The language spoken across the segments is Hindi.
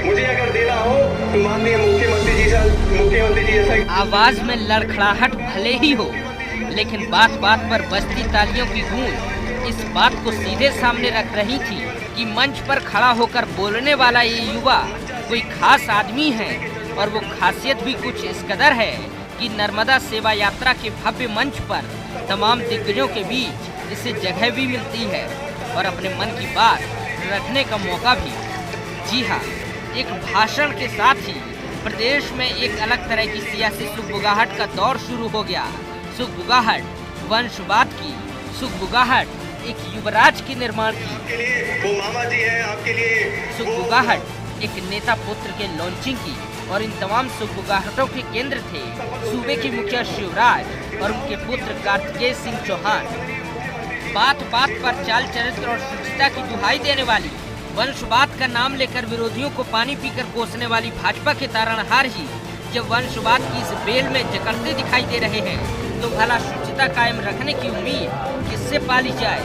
मुझे अगर देना हो तो माननीय मुख्यमंत्री जी जैसा आवाज में लड़खड़ाहट भले ही हो, लेकिन बात बात पर बजती तालियों की गूंज इस बात को सीधे सामने रख रही थी कि मंच पर खड़ा होकर बोलने वाला ये युवा कोई खास आदमी है, और वो खासियत भी कुछ इस कदर है कि नर्मदा सेवा यात्रा के भव्य मंच पर तमाम दिग्गजों के बीच इसे जगह भी मिलती है और अपने मन की बात रखने का मौका भी। जी हाँ, एक भाषण के साथ ही प्रदेश में एक अलग तरह की सियासी सुगबुगाहट का दौर शुरू हो गया। सुगबुगाहट वंशवाद की, सुगबुगाहट एक युवराज के निर्माण की, वो मामा जी हैं आपके लिए, सुगबुगाहट एक नेता पुत्र के लॉन्चिंग की, और इन तमाम सुगबुगाहटों के केंद्र थे सूबे के मुखिया शिवराज और उनके पुत्र कार्तिकेय सिंह चौहान। बात बात पर चाल चरित्र और शुचिता की दुहाई देने वाली, वंशवाद का नाम लेकर विरोधियों को पानी पीकर कोसने वाली भाजपा के तारणहार ही जब वंशवाद की इस बेल में जकड़ते दिखाई दे रहे हैं, तो भला शुचिता कायम रखने की उम्मीद किससे पाली जाए?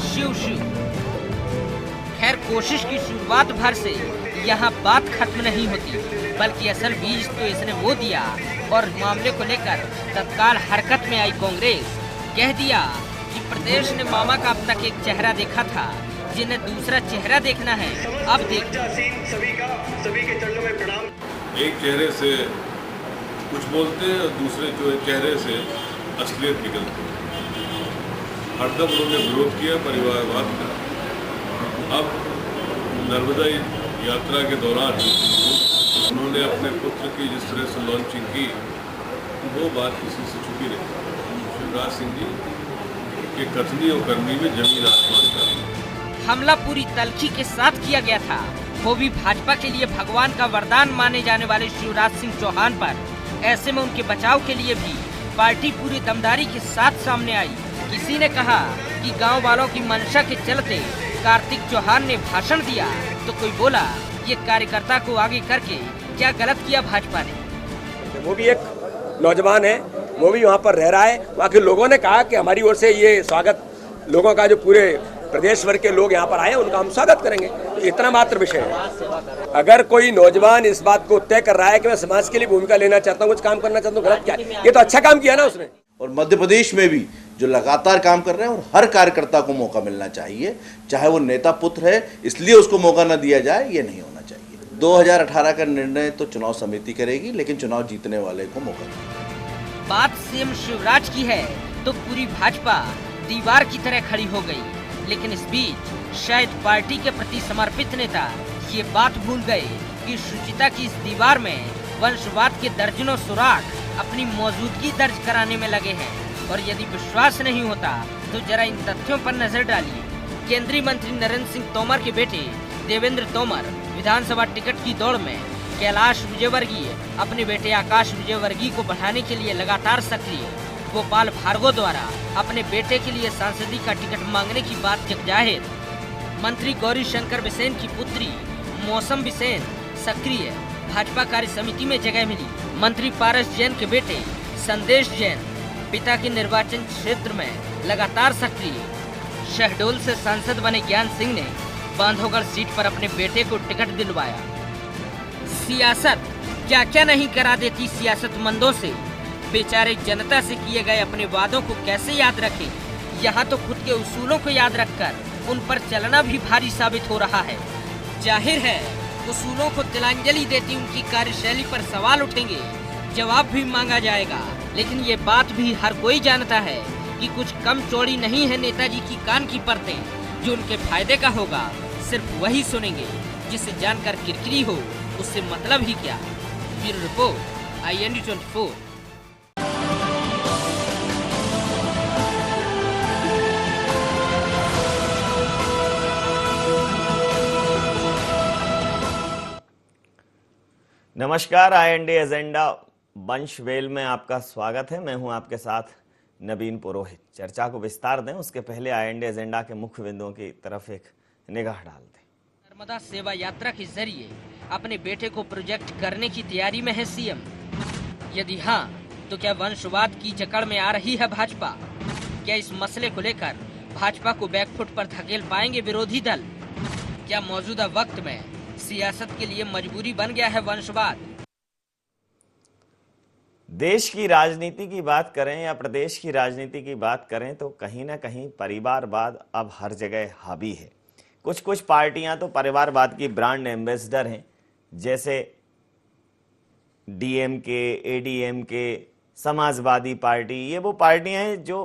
शिव शिव। खैर, कोशिश की शुरुआत भर से यहाँ बात खत्म नहीं होती, बल्कि असल बीज तो इसने वो दिया, और मामले को लेकर तत्काल हरकत में आई कांग्रेस। कह दिया कि प्रदेश ने मामा का अब तक एक चेहरा देखा था, जिन्हें दूसरा चेहरा देखना है, अब देख। सभी के चरणों में प्रणाम। एक चेहरे से कुछ बोलते हैं और दूसरे जो चेहरे से असलियत निकलती है। हरदम उन्होंने विरोध किया परिवारवाद का। अब नर्मदा यात्रा के दौरान उन्होंने अपने पुत्र की जिस तरह से लॉन्चिंग की, वो बात किसी से छुपी नहीं। शिवराज सिंह जी के कथनी और करनी में जमीन आसमान का हमला पूरी तल्खी के साथ किया गया था, वो भी भाजपा के लिए भगवान का वरदान माने जाने वाले शिवराज सिंह चौहान पर। ऐसे में उनके बचाव के लिए भी पार्टी पूरी दमदारी के साथ सामने आई। किसी ने कहा कि गांव वालों की मंशा के चलते कार्तिक चौहान ने भाषण दिया, तो कोई बोला ये कार्यकर्ता को आगे करके क्या गलत किया भाजपा ने। वो भी एक नौजवान है, वो भी वहाँ पर रह रहा है। वहाँ के लोगों ने कहा कि हमारी ओर से ये स्वागत, लोगों का जो पूरे प्रदेश भर के लोग यहाँ पर आए हैं उनका हम स्वागत करेंगे, इतना मात्र विषय है। अगर कोई नौजवान इस बात को तय कर रहा है कि मैं समाज के लिए भूमिका लेना चाहता हूँ, कुछ काम करना चाहता हूँ, गलत क्या है? ये तो अच्छा काम किया ना उसने। और मध्य प्रदेश में भी जो लगातार काम कर रहे हैं, और हर कार्यकर्ता को मौका मिलना चाहिए, चाहे वो नेता पुत्र है इसलिए उसको मौका न दिया जाए, ये नहीं होना चाहिए। 2018 का निर्णय तो चुनाव समिति करेगी, लेकिन चुनाव जीतने वाले को मौका देगी। बात सीएम शिवराज की है तो पूरी भाजपा दीवार की तरह खड़ी हो गई, लेकिन इस बीच शायद पार्टी के प्रति समर्पित नेता ये बात भूल गए कि शुचिता की इस दीवार में वंशवाद के दर्जनों सुराख अपनी मौजूदगी दर्ज कराने में लगे हैं। और यदि विश्वास नहीं होता तो जरा इन तथ्यों पर नजर डालिए। केंद्रीय मंत्री नरेंद्र सिंह तोमर के बेटे देवेंद्र तोमर विधानसभा टिकट की दौड़ में, कैलाश विजयवर्गीय अपने बेटे आकाश विजयवर्गीय को बढ़ाने के लिए लगातार सक्रिय, गोपाल भार्गव द्वारा अपने बेटे के लिए सांसदी का टिकट मांगने की बात जगजाहिर, मंत्री गौरी शंकर बिसेन की पुत्री मौसम बिसेन सक्रिय, भाजपा कार्य समिति में जगह मिली। मंत्री पारस जैन के बेटे संदेश जैन पिता के निर्वाचन क्षेत्र में लगातार सक्रिय। शहडोल से सांसद बने ज्ञान सिंह ने बांधवगढ़ सीट पर अपने बेटे को टिकट दिलवाया। सियासत क्या क्या नहीं करा देती सियासतमंदों से। बेचारे जनता से किए गए अपने वादों को कैसे याद रखें। यहाँ तो खुद के उसूलों को याद रखकर उन पर चलना भी भारी साबित हो रहा है। जाहिर है उसूलों को तिलांजलि देती उनकी कार्यशैली पर सवाल उठेंगे, जवाब भी मांगा जाएगा। लेकिन ये बात भी हर कोई जानता है कि कुछ कम चौड़ी नहीं है नेताजी की कान की परतें। जो उनके फायदे का होगा सिर्फ वही सुनेंगे, जिसे जानकर किरकिरी हो उससे मतलब ही क्या। Bureau report, IND 24। नमस्कार, IND एजेंडा वंशवेल में आपका स्वागत है। मैं हूं आपके साथ नवीन पुरोहित। चर्चा को विस्तार दें उसके पहले IND एजेंडा के मुख्य बिंदुओं की तरफ एक निगाह डाल दें। नर्मदा सेवा यात्रा के जरिए अपने बेटे को प्रोजेक्ट करने की तैयारी में है सीएम। यदि हाँ, तो क्या वंशवाद की जकड़ में आ रही है भाजपा? क्या इस मसले को लेकर भाजपा को बैकफुट पर धकेल पाएंगे विरोधी दल? क्या मौजूदा वक्त में सियासत के लिए मजबूरी बन गया है वंशवाद। देश की राजनीति की बात करें या प्रदेश की राजनीति की बात करें तो कहीं ना कहीं परिवारवाद अब हर जगह हावी है। कुछ कुछ पार्टियां तो परिवारवाद की ब्रांड एम्बेसडर हैं, जैसे डीएमके, एडीएमके, समाजवादी पार्टी। ये वो पार्टियां हैं जो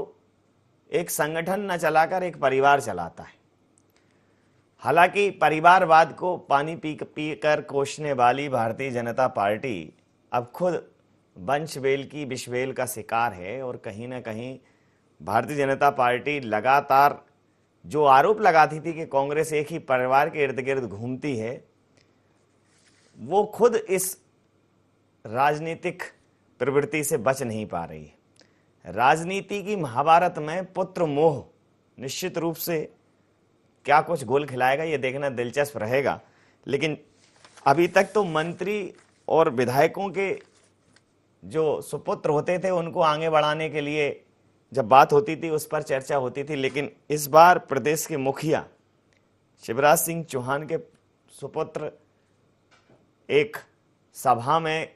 एक संगठन न चलाकर एक परिवार चलाता है। हालांकि परिवारवाद को पानी पी कर कोसने वाली भारतीय जनता पार्टी अब खुद वंशवेल की विषवेल का शिकार है और कहीं ना कहीं भारतीय जनता पार्टी लगातार जो आरोप लगाती थी कि कांग्रेस एक ही परिवार के इर्द गिर्द घूमती है, वो खुद इस राजनीतिक प्रवृत्ति से बच नहीं पा रही है। राजनीति की महाभारत में पुत्र मोह निश्चित रूप से क्या कुछ गोल खिलाएगा ये देखना दिलचस्प रहेगा। लेकिन अभी तक तो मंत्री और विधायकों के जो सुपुत्र होते थे उनको आगे बढ़ाने के लिए जब बात होती थी उस पर चर्चा होती थी, लेकिन इस बार प्रदेश के मुखिया शिवराज सिंह चौहान के सुपुत्र एक सभा में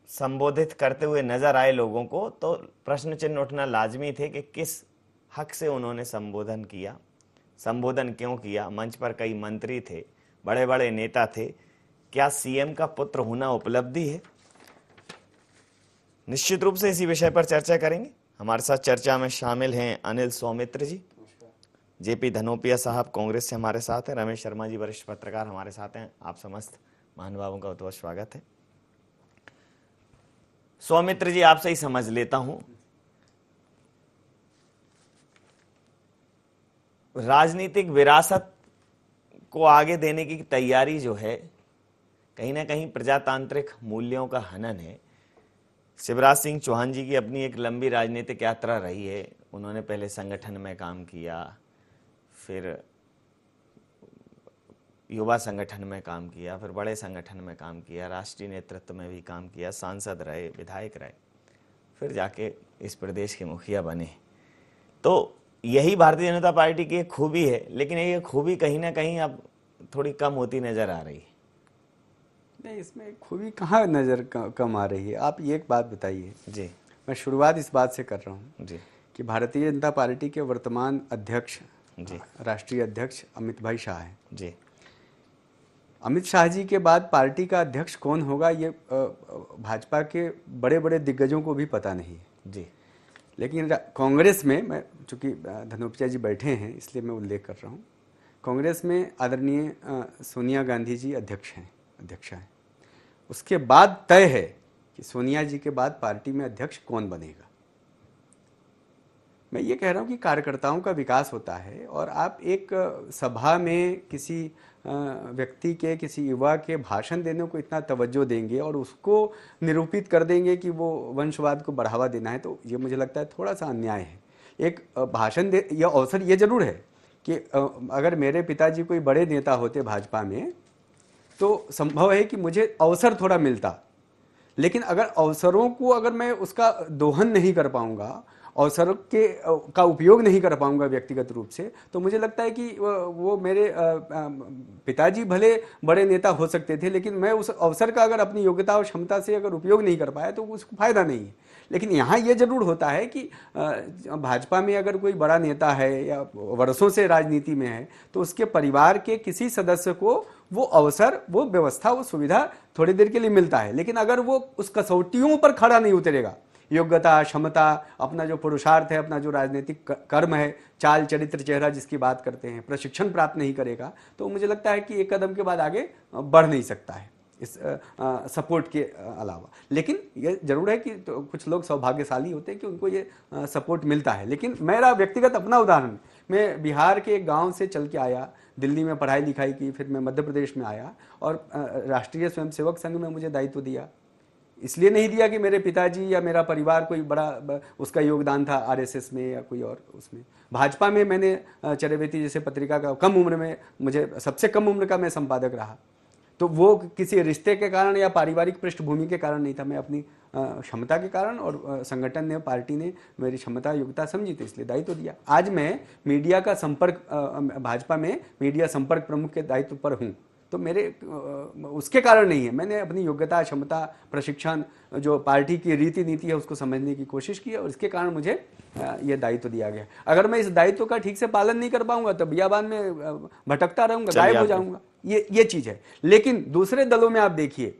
संबोधित करते हुए नजर आए लोगों को, तो प्रश्न चिन्ह उठना लाजमी थे कि किस हक से उन्होंने संबोधन किया, संबोधन क्यों किया। मंच पर कई मंत्री थे, बड़े बड़े नेता थे, क्या सीएम का पुत्र होना उपलब्धि है? निश्चित रूप से इसी विषय पर चर्चा करेंगे। हमारे साथ चर्चा में शामिल हैं अनिल सौमित्र जी, जेपी धनोपिया साहब कांग्रेस से हमारे साथ हैं, रमेश शर्मा जी वरिष्ठ पत्रकार हमारे साथ हैं। आप समस्त महानुभावों का बहुत स्वागत है। सौमित्र जी, आपसे ही समझ लेता हूं, राजनीतिक विरासत को आगे देने की तैयारी जो है कहीं ना कहीं प्रजातांत्रिक मूल्यों का हनन है। शिवराज सिंह चौहान जी की अपनी एक लंबी राजनीतिक यात्रा रही है। उन्होंने पहले संगठन में काम किया, फिर युवा संगठन में काम किया, फिर बड़े संगठन में काम किया, राष्ट्रीय नेतृत्व में भी काम किया, सांसद रहे, विधायक रहे, फिर जाके इस प्रदेश के मुखिया बने। तो यही भारतीय जनता पार्टी की एक खूबी है, लेकिन ये खूबी कहीं ना कहीं अब थोड़ी कम होती नजर आ रही है। नहीं, इसमें खूबी कहाँ नज़र कम आ रही है। आप ये एक बात बताइए जी। मैं शुरुआत इस बात से कर रहा हूँ जी कि भारतीय जनता पार्टी के वर्तमान अध्यक्ष जी राष्ट्रीय अध्यक्ष अमित भाई शाह हैं। जी। अमित शाह जी के बाद पार्टी का अध्यक्ष कौन होगा ये भाजपा के बड़े बड़े दिग्गजों को भी पता नहीं है जी। लेकिन कांग्रेस में, मैं चूँकि धनोपिया जी बैठे हैं इसलिए मैं उल्लेख कर रहा हूँ, कांग्रेस में आदरणीय सोनिया गांधी जी अध्यक्ष हैं। उसके बाद तय है कि सोनिया जी के बाद पार्टी में अध्यक्ष कौन बनेगा। मैं ये कह रहा हूँ कि कार्यकर्ताओं का विकास होता है और आप एक सभा में किसी व्यक्ति के, किसी युवा के भाषण देने को इतना तवज्जो देंगे और उसको निरूपित कर देंगे कि वो वंशवाद को बढ़ावा देना है, तो ये मुझे लगता है थोड़ा सा अन्याय है। एक भाषण दे, यह अवसर ये जरूर है कि अगर मेरे पिताजी कोई बड़े नेता होते भाजपा में तो संभव है कि मुझे अवसर थोड़ा मिलता, लेकिन अगर अवसरों को अगर मैं उसका दोहन नहीं कर पाऊंगा, अवसर का उपयोग नहीं कर पाऊंगा व्यक्तिगत रूप से, तो मुझे लगता है कि वो मेरे पिताजी भले बड़े नेता हो सकते थे, लेकिन मैं उस अवसर का अगर अपनी योग्यता और क्षमता से अगर उपयोग नहीं कर पाया तो उसको फायदा नहीं है। लेकिन यहाँ ये जरूर होता है कि भाजपा में अगर कोई बड़ा नेता है या वर्षों से राजनीति में है तो उसके परिवार के किसी सदस्य को वो अवसर, वो व्यवस्था, वो सुविधा थोड़ी देर के लिए मिलता है, लेकिन अगर वो उस कसौटियों पर खड़ा नहीं उतरेगा, योग्यता, क्षमता, अपना जो पुरुषार्थ है, अपना जो राजनीतिक कर्म है, चाल चरित्र चेहरा जिसकी बात करते हैं, प्रशिक्षण प्राप्त नहीं करेगा, तो मुझे लगता है कि एक कदम के बाद आगे बढ़ नहीं सकता है इस सपोर्ट के अलावा। लेकिन ये जरूर है कि तो कुछ लोग सौभाग्यशाली होते हैं कि उनको ये सपोर्ट मिलता है। लेकिन मेरा व्यक्तिगत अपना उदाहरण, मैं बिहार के एक गाँव से चल के आया, दिल्ली में पढ़ाई लिखाई की, फिर मैं मध्य प्रदेश में आया और राष्ट्रीय स्वयंसेवक संघ में मुझे दायित्व दिया। इसलिए नहीं दिया कि मेरे पिताजी या मेरा परिवार कोई बड़ा उसका योगदान था आरएसएस में या कोई और उसमें। भाजपा में मैंने चरैवेती जैसे पत्रिका का कम उम्र में, मुझे सबसे कम उम्र का मैं संपादक रहा, तो वो किसी रिश्ते के कारण या पारिवारिक पृष्ठभूमि के कारण नहीं था, मैं अपनी क्षमता के कारण और संगठन ने, पार्टी ने मेरी क्षमता योग्यता समझी तो इसलिए दायित्व दिया। आज मैं मीडिया का संपर्क, भाजपा में मीडिया संपर्क प्रमुख के दायित्व पर हूँ, तो मेरे उसके कारण नहीं है। मैंने अपनी योग्यता, क्षमता, प्रशिक्षण, जो पार्टी की रीति नीति है उसको समझने की कोशिश की है और इसके कारण मुझे ये दायित्व दिया गया। अगर मैं इस दायित्व का ठीक से पालन नहीं कर पाऊंगा तो बियाबान में भटकता रहूंगा, गायब हो जाऊंगा, ये चीज है। लेकिन दूसरे दलों में आप देखिए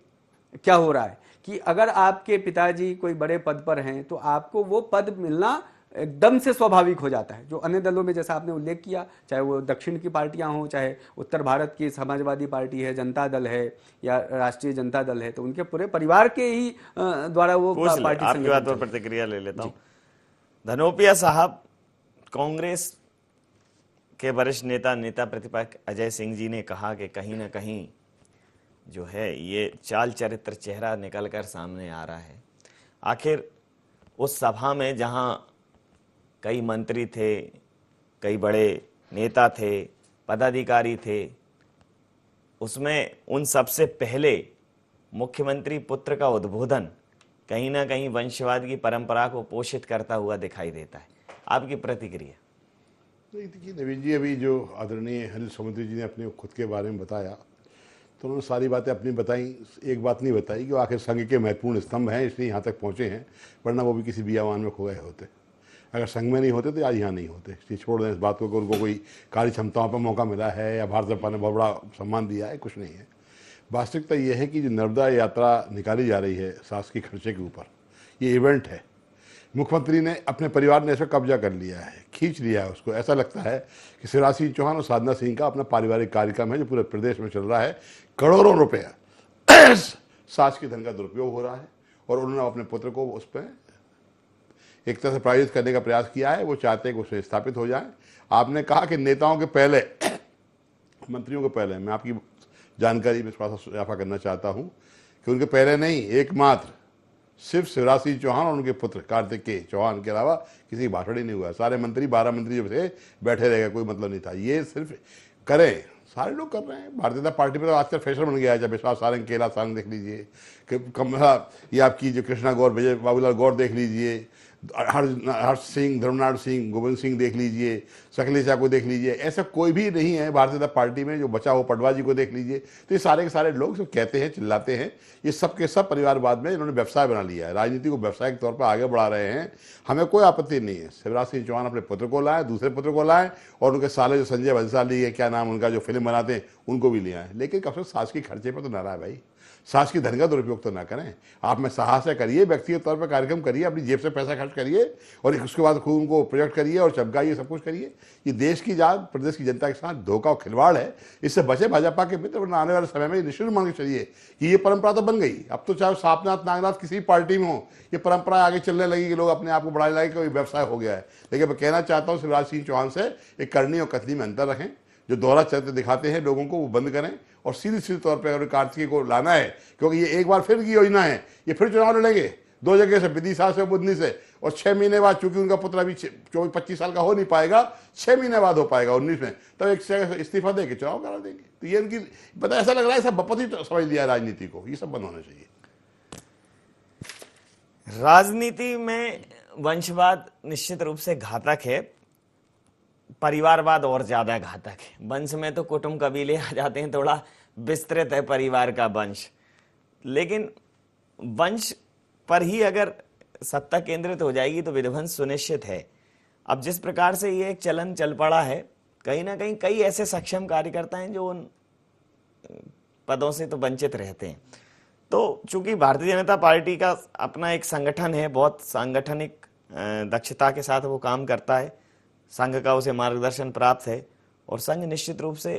क्या हो रहा है कि अगर आपके पिताजी कोई बड़े पद पर हैं तो आपको वो पद मिलना एकदम से स्वाभाविक हो जाता है। जो अन्य दलों में जैसा आपने उल्लेख किया, चाहे वो दक्षिण की पार्टियां हों, चाहे उत्तर भारत की समाजवादी पार्टी है, जनता दल है या राष्ट्रीय जनता दल है, तो उनके पूरे परिवार के ही द्वारा वो पार्टी आपकी बात पर प्रतिक्रिया ले लेता हूं। धनोपिया साहब, कांग्रेस के वरिष्ठ नेता प्रतिपक्ष अजय सिंह जी ने कहा कि कहीं ना कहीं जो है ये चाल चरित्र चेहरा निकलकर सामने आ रहा है। आखिर उस सभा में जहां कई मंत्री थे, कई बड़े नेता थे, पदाधिकारी थे, उसमें उन सबसे पहले मुख्यमंत्री पुत्र का उद्बोधन कहीं ना कहीं वंशवाद की परंपरा को पोषित करता हुआ दिखाई देता है। आपकी प्रतिक्रिया? देखिए नवीन जी, अभी जो आदरणीय अनिल सोमवंशी जी ने अपने खुद के बारे में बताया तो उन्होंने सारी बातें अपनी बताई। एक बात नहीं बताई कि आखिर संघ के महत्वपूर्ण स्तंभ हैं इसलिए यहाँ तक पहुँचे हैं, वरना वो भी किसी बियावान में खो गए होते। अगर संघ में नहीं होते तो आज यहाँ नहीं होते। इसलिए छोड़ दें इस बात को कि उनको कोई कार्य क्षमताओं पर मौका मिला है या भारत सरकार ने बहुत बड़ा सम्मान दिया है, कुछ नहीं है। वास्तविकता ये है कि जो नर्मदा यात्रा निकाली जा रही है शासकीय खर्चे के ऊपर, ये इवेंट है। मुख्यमंत्री ने, अपने परिवार ने इसका कब्जा कर लिया है, खींच लिया है उसको। ऐसा लगता है कि शिवराज सिंह चौहान और साधना सिंह का अपना पारिवारिक कार्यक्रम है जो पूरे प्रदेश में चल रहा है। करोड़ों रुपया शासकीय धन का दुरुपयोग हो रहा है और उन्होंने अपने पुत्र को उस पर एक तरह से प्रायोजित करने का प्रयास किया है। वो चाहते हैं कि उसे स्थापित हो जाए। आपने कहा कि नेताओं के पहले, मंत्रियों के पहले, मैं आपकी जानकारी में थोड़ा सा इजाफा करना चाहता हूँ कि उनके पहले नहीं, एकमात्र सिर्फ शिवराज सिंह चौहान और उनके पुत्र कार्तिकेय चौहान के अलावा किसी की भाषण ही नहीं हुआ। सारे मंत्री, 12 मंत्री जो थे बैठे रह गए, कोई मतलब नहीं था। ये सिर्फ करें, सारे लोग कर रहे हैं। भारतीय जनता पार्टी में तो आजकल फैशन बन गया है। जब विश्वास सारंग, केला सारंग देख लीजिए, ये आपकी जो कृष्णा गौर, विजय बाबूलाल गौर देख लीजिए, हर्ष सिंह, धर्मनाथ सिंह, गोविंद सिंह देख लीजिए, सकलेचा को देख लीजिए, ऐसा कोई भी नहीं है भारतीय जनता पार्टी में जो बचा हो। पटवा जी को देख लीजिए। तो ये सारे के सारे लोग सब कहते हैं, चिल्लाते हैं। ये सब के सब परिवारवाद में इन्होंने व्यवसाय बना लिया है, राजनीति को व्यवसाय के तौर पर आगे बढ़ा रहे हैं। हमें कोई आपत्ति नहीं है। शिवराज सिंह चौहान अपने पुत्र को लाए, दूसरे पुत्र को लाए और उनके साले जो संजय बंसाली है, क्या नाम उनका, जो फिल्म बनाते हैं, उनको भी ले आए। लेकिन कब से शासकीय खर्चे पर तो ना रहा है भाई। शासकीय धन का दुरुपयोग तो ना करें। आप में साहस है, करिए, व्यक्तिगत तौर पर कार्यक्रम करिए, अपनी जेब से पैसा खर्च करिए और उसके बाद खूब उनको प्रोजेक्ट करिए और चमकाइए, सब कुछ करिए। ये देश की जात, प्रदेश की जनता के साथ धोखा और खिलवाड़ है। इससे बचे भाजपा के मित्र, वरना आने वाले समय में निश्चित मान के चलिए कि ये परंपरा तो बन गई। अब तो चाहे सापनाथ, नागनाथ, किसी पार्टी में हो, ये परंपरा आगे चलने लगी कि लोग अपने आप को बढ़ाने लगे, कोई व्यवसाय हो गया है। लेकिन मैं कहना चाहता हूँ शिवराज सिंह चौहान से, एक करनी और कथनी में अंतर रखें। जो दोहरा चरित्र दिखाते हैं लोगों को, वो बंद करें और सीधे तौर पर अगर कार्तिकेय को लाना है, क्योंकि ये एक बार फिर की योजना है, ये फिर चुनाव लड़ेंगे 2 जगह से, विदिशा से, बुधनी से, और 6 महीने बाद, चूंकि उनका पुत्र अभी 24-25 साल का हो नहीं पाएगा, 6 महीने बाद हो पाएगा 19 में, तब एक जगह से इस्तीफा देके चुनाव करा देंगे। तो ये उनकी, पता ऐसा लग रहा है सब बपत ही समझ लिया राजनीति को। ये सब बंद होना चाहिए। राजनीति में वंशवाद निश्चित रूप से घातक है, परिवारवाद और ज्यादा घातक है। वंश में तो कुटुंब कबीले आ जाते हैं, थोड़ा विस्तृत है परिवार का वंश, लेकिन वंश पर ही अगर सत्ता केंद्रित हो जाएगी तो विध्वंस सुनिश्चित है। अब जिस प्रकार से ये एक चलन चल पड़ा है, कहीं ना कहीं कई ऐसे सक्षम कार्यकर्ता हैं जो उन पदों से तो वंचित रहते हैं। तो चूंकि भारतीय जनता पार्टी का अपना एक संगठन है, बहुत सांगठनिक दक्षता के साथ वो काम करता है, संघ का उसे मार्गदर्शन प्राप्त है और संघ निश्चित रूप से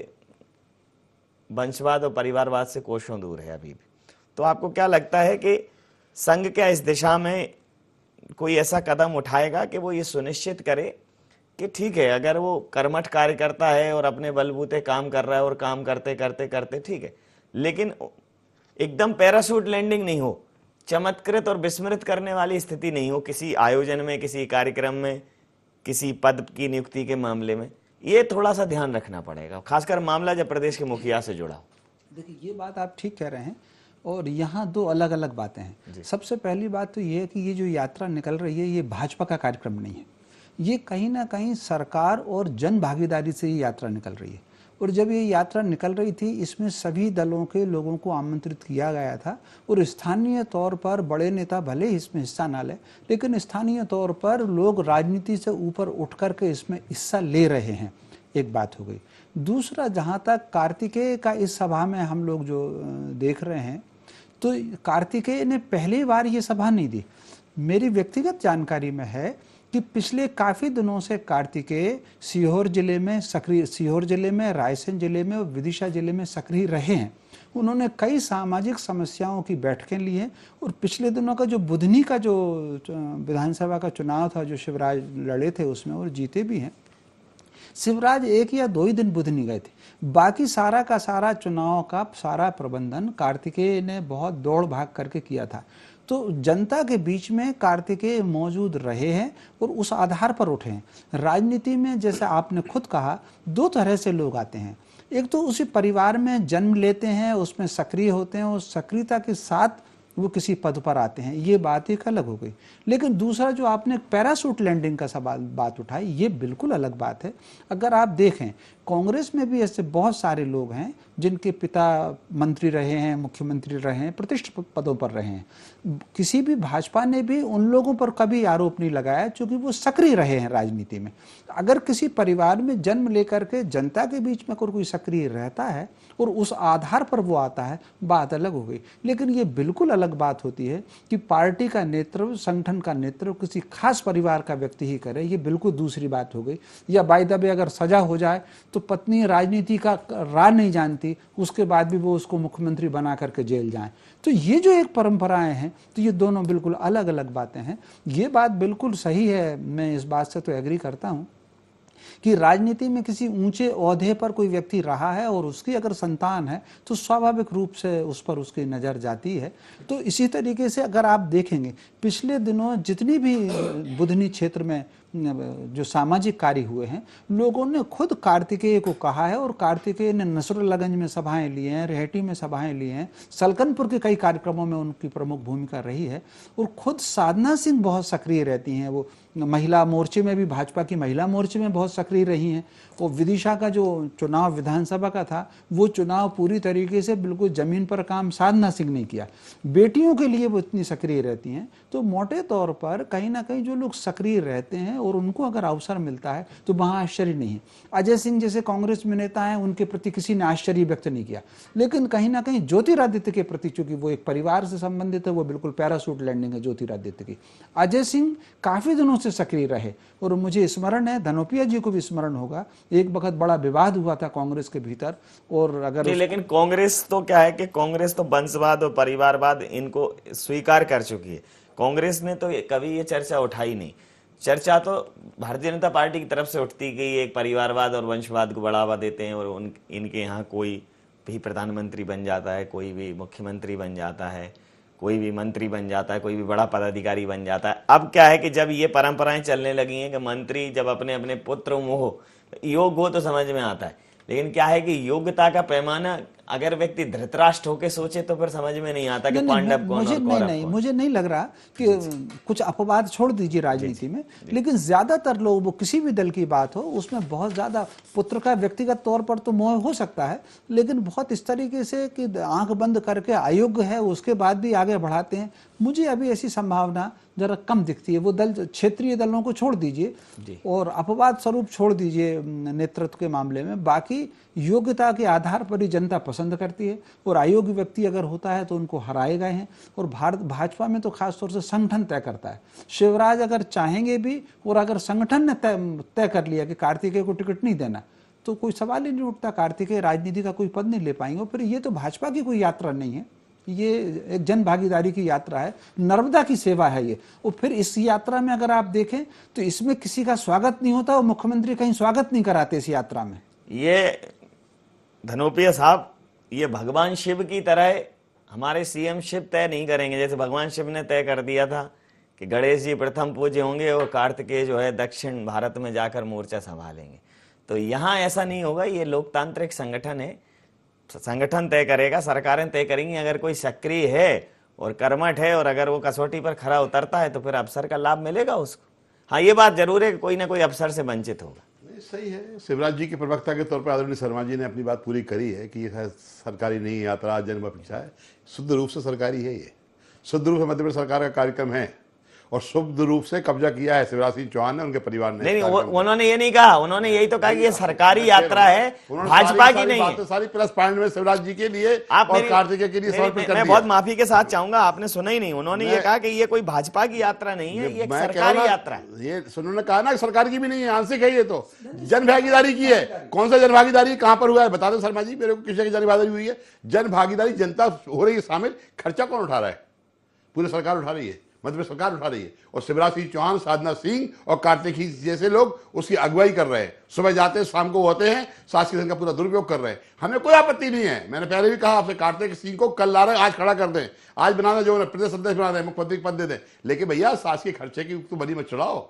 वंशवाद और परिवारवाद से कोसों दूर है अभी भी। तो आपको क्या लगता है कि संघ क्या इस दिशा में कोई ऐसा कदम उठाएगा कि वो ये सुनिश्चित करे कि ठीक है, अगर वो कर्मठ कार्यकर्ता है और अपने बलबूते काम कर रहा है और काम करते करते करते ठीक है, लेकिन एकदम पैराशूट लैंडिंग नहीं हो, चमत्कृत और विस्मृत करने वाली स्थिति नहीं हो किसी आयोजन में, किसी कार्यक्रम में, किसी पद की नियुक्ति के मामले में। ये थोड़ा सा ध्यान रखना पड़ेगा, खासकर मामला जब प्रदेश के मुखिया से जुड़ा हो। देखिए, ये बात आप ठीक कह रहे हैं और यहाँ 2 अलग अलग बातें हैं। सबसे पहली बात तो ये है कि ये जो यात्रा निकल रही है, ये भाजपा का कार्यक्रम नहीं है। ये कहीं ना कहीं सरकार और जन भागीदारी से ये यात्रा निकल रही है। और जब ये यात्रा निकल रही थी इसमें सभी दलों के लोगों को आमंत्रित किया गया था और स्थानीय तौर पर बड़े नेता भले ही इसमें हिस्सा ना ले, लेकिन स्थानीय तौर पर लोग राजनीति से ऊपर उठ करके इसमें हिस्सा ले रहे हैं। एक बात हो गई। दूसरा, जहाँ तक कार्तिकेय का इस सभा में हम लोग जो देख रहे हैं, तो कार्तिकेय ने पहली बार ये सभा नहीं दी। मेरी व्यक्तिगत जानकारी में है कि पिछले काफ़ी दिनों से कार्तिकेय सीहोर जिले में, रायसेन जिले में और विदिशा जिले में सक्रिय रहे हैं। उन्होंने कई सामाजिक समस्याओं की बैठकें ली हैं और पिछले दिनों का जो बुधनी का जो विधानसभा का चुनाव था, जो शिवराज लड़े थे उसमें और जीते भी हैं। शिवराज 1 या 2 ही दिन बुधनी गए थे, बाकी सारा का सारा चुनाव का सारा प्रबंधन कार्तिकेय ने बहुत दौड़ भाग करके किया था। तो जनता के बीच में कार्तिकेय मौजूद रहे हैं और उस आधार पर उठे हैं। राजनीति में जैसे आपने खुद कहा, 2 तरह से लोग आते हैं। एक तो उसी परिवार में जन्म लेते हैं, उसमें सक्रिय होते हैं और सक्रियता के साथ वो किसी पद पर आते हैं, ये बात एक अलग हो गई। लेकिन दूसरा जो आपने पैराशूट लैंडिंग का सवाल बात उठाई, ये बिल्कुल अलग बात है। अगर आप देखें, कांग्रेस में भी ऐसे बहुत सारे लोग हैं जिनके पिता मंत्री रहे हैं, मुख्यमंत्री रहे हैं, प्रतिष्ठित पदों पर रहे हैं। किसी भी भाजपा ने भी उन लोगों पर कभी आरोप नहीं लगाया क्योंकि वो सक्रिय रहे हैं राजनीति में। अगर किसी परिवार में जन्म लेकर के जनता के बीच में कोई सक्रिय रहता है और उस आधार पर वो आता है, बात अलग हो गई। लेकिन ये बिल्कुल अलग बात होती है कि पार्टी का नेतृत्व, संगठन का नेतृत्व किसी खास परिवार का व्यक्ति ही करे, ये बिल्कुल दूसरी बात हो गई। या बाय द वे अगर सजा हो जाए तो पत्नी राजनीति का राह नहीं जानती, उसके बाद भी वो उसको मुख्यमंत्री बना करके जेल जाए। तो ये जो एक परंपराएं हैं, तो ये दोनों बिल्कुल अलग अलग बातें हैं। ये बात बिल्कुल सही है, मैं इस बात से तो एग्री करता हूँ कि राजनीति में किसी ऊंचे ओहदे पर कोई व्यक्ति रहा है और उसकी अगर संतान है तो स्वाभाविक रूप से उस पर उसकी नज़र जाती है। तो इसी तरीके से अगर आप देखेंगे, पिछले दिनों जितनी भी बुधनी क्षेत्र में जो सामाजिक कार्य हुए हैं, लोगों ने खुद कार्तिकेय को कहा है और कार्तिकेय ने नसरुल्लागंज में सभाएं ली हैं, रेहटी में सभाएं ली हैं, सलकनपुर के कई कार्यक्रमों में उनकी प्रमुख भूमिका रही है। और खुद साधना सिंह बहुत सक्रिय रहती हैं, वो महिला मोर्चे में भी, भाजपा की महिला मोर्चे में बहुत सक्रिय रही हैं। और विदिशा का जो चुनाव विधानसभा का था, वो चुनाव पूरी तरीके से बिल्कुल जमीन पर काम साधना सिंह ने किया। बेटियों के लिए वो इतनी सक्रिय रहती हैं। तो मोटे तौर पर कहीं ना कहीं जो लोग सक्रिय रहते हैं और उनको अगर अवसर मिलता है तो वहाँ आश्चर्य नहीं है। अजय सिंह जैसे कांग्रेस में नेता हैं, उनके प्रति किसी ने आश्चर्य व्यक्त नहीं किया। लेकिन कहीं ना कहीं ज्योतिरादित्य के प्रति, चूंकि वो एक परिवार से संबंधित है, वो बिल्कुल पैराशूट लैंडिंग है ज्योतिरादित्य की। अजय सिंह काफी दिनों से सक्रिय रहे और मुझे स्मरण है, धनोपिया जी को भी स्मरण होगा, एक वक्त बड़ा विवाद हुआ था कांग्रेस के भीतर। और अगर लेकिन कांग्रेस तो क्या है कि कांग्रेस तो वंशवाद और परिवारवाद इनको स्वीकार कर चुकी है। कांग्रेस ने तो कभी ये चर्चा उठाई नहीं। चर्चा तो भारतीय जनता पार्टी की तरफ से उठती गई, एक परिवारवाद और वंशवाद को बढ़ावा देते हैं और इनके यहाँ कोई भी प्रधानमंत्री बन जाता है, कोई भी मुख्यमंत्री बन जाता है, कोई भी मंत्री बन जाता है, कोई भी बड़ा पदाधिकारी बन जाता है। अब क्या है कि जब ये परंपराएं चलने लगी हैं कि मंत्री जब अपने अपने पुत्र योग्य हो तो समझ में आता है, लेकिन क्या है कि योग्यता का पैमाना अगर व्यक्ति धृतराष्ट्र होकर सोचे तो फिर समझ में नहीं आता कि पांडव कौन और कौरव कौन। मुझे नहीं लग रहा कि कुछ अपवाद छोड़ दीजिए राजनीति में, लेकिन ज्यादातर लोग, वो किसी भी दल की बात हो, उसमें बहुत ज्यादा पुत्र का व्यक्तिगत तौर पर तो मोह हो सकता है, लेकिन बहुत इस तरीके से कि आंख बंद करके अयोग्य है उसके बाद भी आगे बढ़ाते हैं। मुझे अभी ऐसी संभावना जरा कम दिखती है। वो दल, क्षेत्रीय दलों को छोड़ दीजिए और अपवाद स्वरूप छोड़ दीजिए नेतृत्व के मामले में, बाकी योग्यता के आधार पर ही जनता पसंद करती है और अयोग्य व्यक्ति अगर होता है तो उनको हराए गए हैं। और भाजपा में तो खासतौर से संगठन तय करता है। शिवराज अगर चाहेंगे भी और अगर संगठन ने तय कर लिया कि कार्तिकेय को टिकट नहीं देना, तो कोई सवाल ही नहीं उठता, कार्तिकेय राजनीति का कोई पद नहीं ले पाएंगे। फिर ये तो भाजपा की कोई यात्रा नहीं है, ये एक जन भागीदारी की यात्रा है, नर्मदा की सेवा है ये। और फिर इस यात्रा में अगर आप देखें तो इसमें किसी का स्वागत नहीं होता और मुख्यमंत्री कहीं स्वागत नहीं कराते इस यात्रा में। ये धनोपिया साहब, ये भगवान शिव की तरह हमारे सीएम शिव तय नहीं करेंगे। जैसे भगवान शिव ने तय कर दिया था कि गणेश जी प्रथम पूज्य होंगे और कार्तिकेय जो है दक्षिण भारत में जाकर मोर्चा संभालेंगे, तो यहाँ ऐसा नहीं होगा। ये लोकतांत्रिक संगठन है, संगठन तय करेगा, सरकारें तय करेंगी। अगर कोई सक्रिय है और कर्मठ है और अगर वो कसौटी पर खरा उतरता है तो फिर अवसर का लाभ मिलेगा उसको। हाँ, ये बात जरूर है कि कोई ना कोई अवसर से वंचित होगा। सही है। शिवराज जी के प्रवक्ता के तौर पर आदरणीय शर्मा जी ने अपनी बात पूरी करी है कि ये सरकारी नहीं यात्रा जन्म अपेक्षा है, शुद्ध रूप से सरकारी है। ये शुद्ध रूप से मध्य प्रदेश सरकार का कार्यक्रम है और शुद्ध रूप से कब्जा किया है शिवराज सिंह चौहान ने, उनके परिवार ने। नहीं, उन्होंने ये नहीं कहा, उन्होंने यही तो कहा कि ये सरकारी यात्रा है, भाजपा की नहीं है। सारी प्लस पॉइंट में शिवराज जी के लिए आप और कार्तिकेय के लिए समर्पित कर दिया। मैं बहुत माफी के साथ चाहूंगा, आपने सुना ही नहीं। उन्होंने ये कहा कि ये कोई भाजपा की यात्रा नहीं है, ये एक सरकारी यात्रा है। ये उन्होंने कहा ना सरकार की भी नहीं है, आंशिक है। ये तो जन भागीदारी की है। कौन सा जन भागीदारी कहां पर हुआ है बता दो शर्मा जी मेरे को, किसी की जन भागीदारी हुई है? जन भागीदारी जनता हो रही है शामिल, खर्चा कौन उठा रहा है? पूरी सरकार उठा रही है, मध्य प्रदेश सरकार उठा रही है। और शिवराज सिंह चौहान, साधना सिंह और कार्तिक जैसे लोग उसकी अगुवाई कर रहे हैं। सुबह जाते हैं, शाम को होते हैं, शासकीय धन का पूरा दुरुपयोग कर रहे हैं। हमें कोई आपत्ति नहीं है। मैंने पहले भी कहा आपसे, कार्तिक सिंह को कल ला रहे हैं, आज खड़ा कर दें, आज बनाना जो प्रदेश अध्यक्ष बना दें, मुख्यमंत्री पद दे दें। लेकिन भैया शासकीय खर्चे की तो बनी मत चढ़ाओ।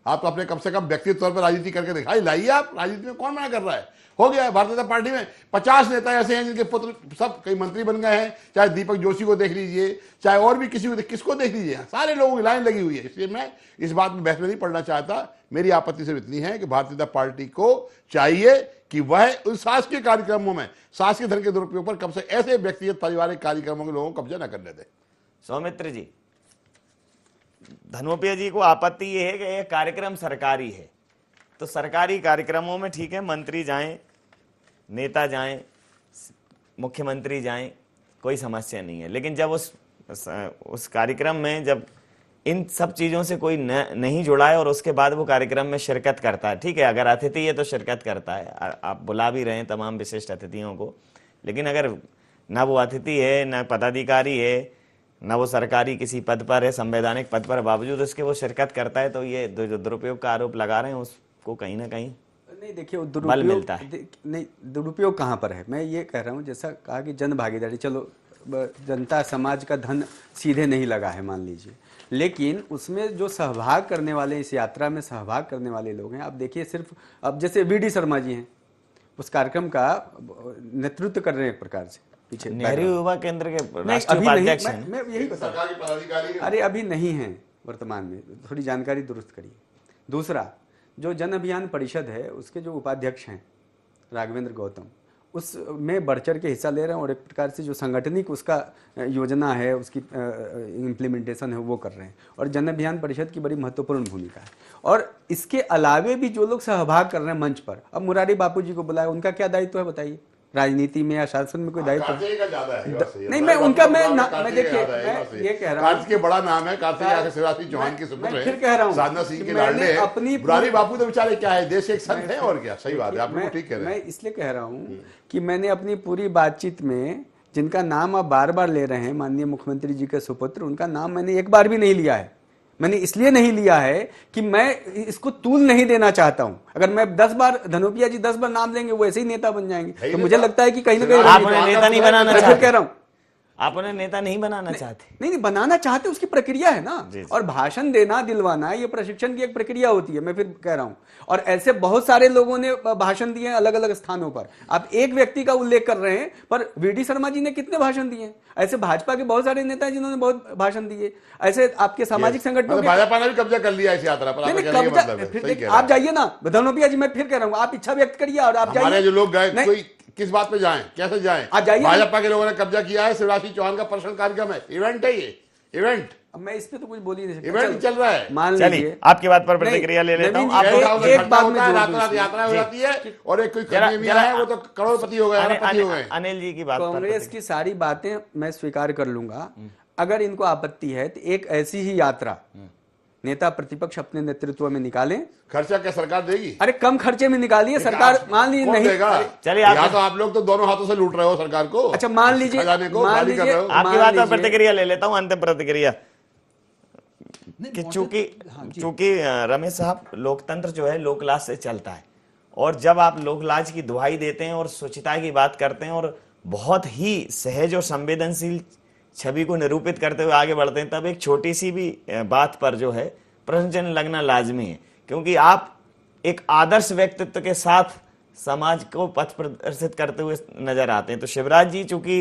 आप अपने कम से कम व्यक्तिगत तौर पर राजनीति करके दिखाई लाइए। आप राजनीति में कौन मना कर रहा है? हो गया है। भारतीय जनता पार्टी में 50 नेता ऐसे हैं जिनके पुत्र सब कई मंत्री बन गए हैं। चाहे दीपक जोशी को देख लीजिए, चाहे और भी किसी को, किसको देख लीजिए, सारे लोगों की लाइन लगी हुई है। इसलिए मैं इस बात में बहस में नहीं पड़ना चाहता। मेरी आपत्ति सिर्फ इतनी है कि भारतीय जनता पार्टी को चाहिए कि वह उन शासकीय कार्यक्रमों में शासकीय धन के दुरुपयोग पर कम से ऐसे व्यक्तिगत पारिवारिक कार्यक्रमों के लोगों को कब्जा न करने दे। सौमित्र जी, धनोपिया जी को आपत्ति ये है कि यह कार्यक्रम सरकारी है, तो सरकारी कार्यक्रमों में ठीक है, मंत्री जाएं, नेता जाएं, मुख्यमंत्री जाएं, कोई समस्या नहीं है। लेकिन जब उस कार्यक्रम में जब इन सब चीज़ों से कोई नहीं जुड़ा है और उसके बाद वो कार्यक्रम में शिरकत करता है, ठीक है, अगर अतिथि है तो शिरकत करता है, आप बुला भी रहे हैं तमाम विशिष्ट अतिथियों को, लेकिन अगर ना वो अतिथि है, ना पदाधिकारी है, ना वो सरकारी किसी पद पर है, संवैधानिक पद पर, बावजूद उसके वो शिरकत करता है, तो ये जो दुरुपयोग का आरोप लगा रहे हैं उसको कहीं ना कहीं नहीं, देखिए बल मिलता है। नहीं, दुरुपयोग कहाँ पर है? मैं ये कह रहा हूँ, जैसा कहा कि जन भागीदारी, चलो जनता समाज का धन सीधे नहीं लगा है मान लीजिए, लेकिन उसमें जो सहभाग करने वाले, इस यात्रा में सहभाग करने वाले लोग हैं, आप देखिए सिर्फ अब जैसे वीडी शर्मा जी हैं, उस कार्यक्रम का नेतृत्व कर रहे हैं एक प्रकार से, पीछे नेहरू युवा केंद्र के राष्ट्रीय उपाध्यक्ष हैं। मैं यही बता रहा हूं। अरे अभी नहीं है वर्तमान में, थोड़ी जानकारी दुरुस्त करिए। दूसरा, जो जन अभियान परिषद है उसके जो उपाध्यक्ष हैं राघवेंद्र गौतम, उसमें बढ़ चढ़ के हिस्सा ले रहे हैं और एक प्रकार से जो संगठनिक उसका योजना है, उसकी इम्प्लीमेंटेशन है, वो कर रहे हैं। और जन अभियान परिषद की बड़ी महत्वपूर्ण भूमिका है। और इसके अलावे भी जो लोग सहभाग कर रहे हैं मंच पर, अब मुरारी बापू जी को बुलाया, उनका क्या दायित्व है बताइए? राजनीति में या शासन में कोई दायित्व नहीं? मैं उनका मैं देखिए, मैं ये कह रहा हूँ, कार्तिक बड़ा नाम है, कार्तिक शिवराज सिंह चौहान के सुपुत्र है, फिर कह रहा हूँ, साधना सिंह के लाडले अपनी मुरारी बापू तो बेचारे क्या है, देश के एक संत है और क्या। सही बात है, आप लोग ठीक कह रहे हैं। मैं इसलिए कह रहा हूँ कि मैंने अपनी पूरी बातचीत में जिनका नाम आप बार बार ले रहे हैं, माननीय मुख्यमंत्री जी के सुपुत्र, उनका नाम मैंने एक बार भी नहीं लिया है। मैंने इसलिए नहीं लिया है कि मैं इसको तूल नहीं देना चाहता हूं। अगर मैं 10 बार, धनोपिया जी 10 बार नाम लेंगे, वो ऐसे ही नेता बन जाएंगे। तो मुझे लगता है कि कहीं ना कहीं आप उन्हें नेता नहीं बनाना चाहते। कह रहा हूं, आप उन्हें नेता नहीं बनाना चाहते। नहीं बनाना चाहते, उसकी प्रक्रिया है ना। और भाषण देना, दिलवाना, ये प्रशिक्षण की एक प्रक्रिया होती है। मैं फिर कह रहा हूं, और ऐसे बहुत सारे लोगों ने भाषण दिए अलग अलग स्थानों पर। आप एक व्यक्ति का उल्लेख कर रहे हैं, पर वीडी शर्मा जी ने कितने भाषण दिए? ऐसे भाजपा के बहुत सारे नेता हैं जिन्होंने बहुत भाषण दिए। ऐसे आपके सामाजिक संगठनों, भाजपा ने भी कब्जा कर लिया इस यात्रा पर। आप जाइए ना धनोपिया जी, मैं फिर कह रहा हूँ, आप इच्छा व्यक्त करिए और आप जाइए। जो लोग गए, किस बात पे जाएं, कैसे जाएं? आप जाइए। भाजपा के लोगों ने कब्जा किया है। शिवराज सिंह चौहान का पर्सनल कार्यक्रम है, इवेंट है ये, इवेंट। अब मैं इस पे तो कुछ बोल ही नहीं सकता। इवेंट चल रहा है। मान लीजिए, आपकी बात पर प्रतिक्रिया ले लेता हूं। एक बात में यात्रा हो जाती है और एक कोई खरीदार है, वो तो करोड़पति हो गए। अनिल जी की बात, कांग्रेस की सारी बातें मैं स्वीकार कर लूंगा। अगर इनको आपत्ति है तो एक ऐसी ही यात्रा नेता प्रतिपक्ष अपने नेतृत्व में निकालें। खर्चा क्या सरकार देगी? अरे कम खर्चे में निकालिए, सरकार मान लीजिए नहीं देगा। चलिए, आप लोग तो दोनों हाथों से लूट रहे हो सरकार को। अच्छा मान लीजिए, आपकी बात पर प्रतिक्रिया ले लेता हूं, अंतिम प्रतिक्रिया। चूंकि रमेश साहब, लोकतंत्र जो है लोकलाज से चलता है, और जब आप लोकलाज की दुहाई देते हैं और शुचिता की बात करते हैं और बहुत ही सहज और संवेदनशील छवि को निरूपित करते हुए आगे बढ़ते हैं, तब एक छोटी सी भी बात पर जो है प्रश्न चिन्ह लगना लाजमी है। क्योंकि आप एक आदर्श व्यक्तित्व के साथ समाज को पथ प्रदर्शित करते हुए नजर आते हैं। तो शिवराज जी चूंकि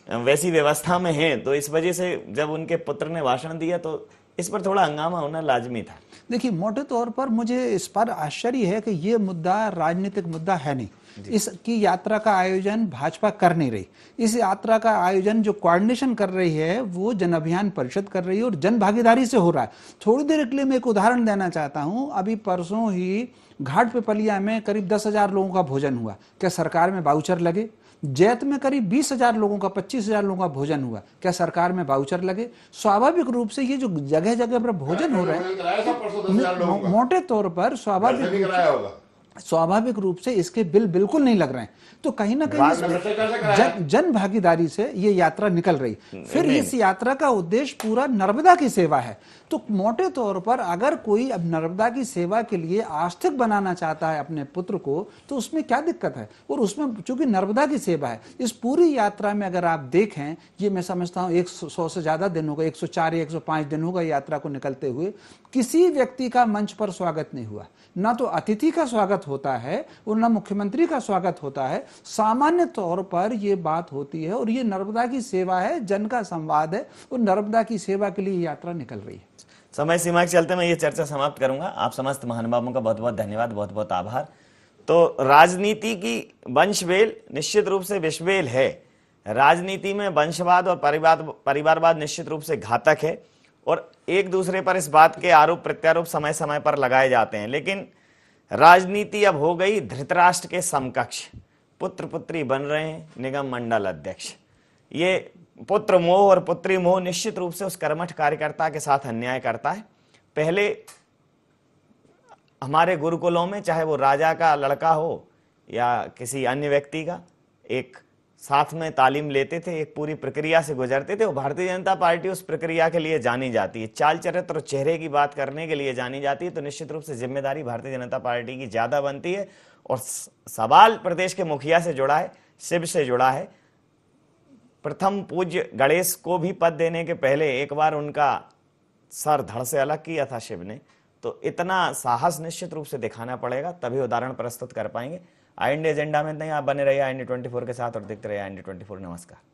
वैसी व्यवस्था में हैं, तो इस वजह से जब उनके पुत्र ने भाषण दिया तो इस पर थोड़ा हंगामा होना लाजमी था। देखिए, मोटे तौर पर मुझे इस पर आश्चर्य है कि ये मुद्दा राजनीतिक मुद्दा है नहीं। इसकी यात्रा का आयोजन भाजपा कर नहीं रही। इस यात्रा का आयोजन जो कोऑर्डिनेशन कर रही है वो जन अभियान परिषद कर रही है और जन भागीदारी से हो रहा है। थोड़ी देर के लिए मैं एक उदाहरण देना चाहता हूं। अभी परसों ही घाट पिपलिया में करीब 10,000 लोगों का भोजन हुआ। क्या सरकार में वाउचर लगे? जैत में करीब 20,000 लोगों का 25,000 लोगों का भोजन हुआ। क्या सरकार में वाउचर लगे? स्वाभाविक रूप से ये जो जगह जगह पर भोजन हो रहा है, मोटे तौर पर स्वाभाविक रूप से इसके बिल बिल्कुल नहीं लग रहे हैं। तो कहीं ना कहीं जन भागीदारी से ये यात्रा निकल रही। फिर इस यात्रा का उद्देश्य पूरा नर्मदा की सेवा है। तो मोटे तौर पर अगर कोई अब नर्मदा की सेवा के लिए आस्तिक बनाना चाहता है अपने पुत्र को, तो उसमें क्या दिक्कत है? और उसमें चूंकि नर्मदा की सेवा है, इस पूरी यात्रा में अगर आप देखें, ये मैं समझता हूं 100 से ज्यादा दिन होगा, 104 या 105 दिन होगा यात्रा को निकलते हुए, किसी व्यक्ति का मंच पर स्वागत नहीं हुआ। ना तो अतिथि का स्वागत होता है और ना मुख्यमंत्री का स्वागत होता है। सामान्य तौर पर यह बात होती है और ये नर्मदा की सेवा है, जन का संवाद है और नर्मदा की सेवा के लिए यात्रा निकल रही है। समय सीमा के चलते मैं ये चर्चा समाप्त करूंगा। आप समस्त महानुभावों का बहुत बहुत धन्यवाद, बहुत बहुत आभार। तो राजनीति की वंशवेल निश्चित रूप से विषवेल है। राजनीति में वंशवाद और परिवारवाद निश्चित रूप से घातक है और एक दूसरे पर इस बात के आरोप प्रत्यारोप समय समय पर लगाए जाते हैं। लेकिन राजनीति अब हो गई धृतराष्ट्र के समकक्ष। पुत्र पुत्री बन रहे हैं निगम मंडल अध्यक्ष। ये पुत्र मोह और पुत्री मोह निश्चित रूप से उस कर्मठ कार्यकर्ता के साथ अन्याय करता है। पहले हमारे गुरुकुलों में, चाहे वो राजा का लड़का हो या किसी अन्य व्यक्ति का, एक साथ में तालीम लेते थे, एक पूरी प्रक्रिया से गुजरते थे। वो भारतीय जनता पार्टी उस प्रक्रिया के लिए जानी जाती है, चाल चरित्र और चेहरे की बात करने के लिए जानी जाती है। तो निश्चित रूप से जिम्मेदारी भारतीय जनता पार्टी की ज्यादा बनती है। और सवाल प्रदेश के मुखिया से जुड़ा है, शिव से जुड़ा है। प्रथम पूज्य गणेश को भी पद देने के पहले एक बार उनका सर धड़ से अलग किया था शिव ने। तो इतना साहस निश्चित रूप से दिखाना पड़ेगा, तभी उदाहरण प्रस्तुत कर पाएंगे। IND एजेंडा में नहीं, आप बने रहिए IND 24 के साथ और देखते रहिए IND 24। नमस्कार।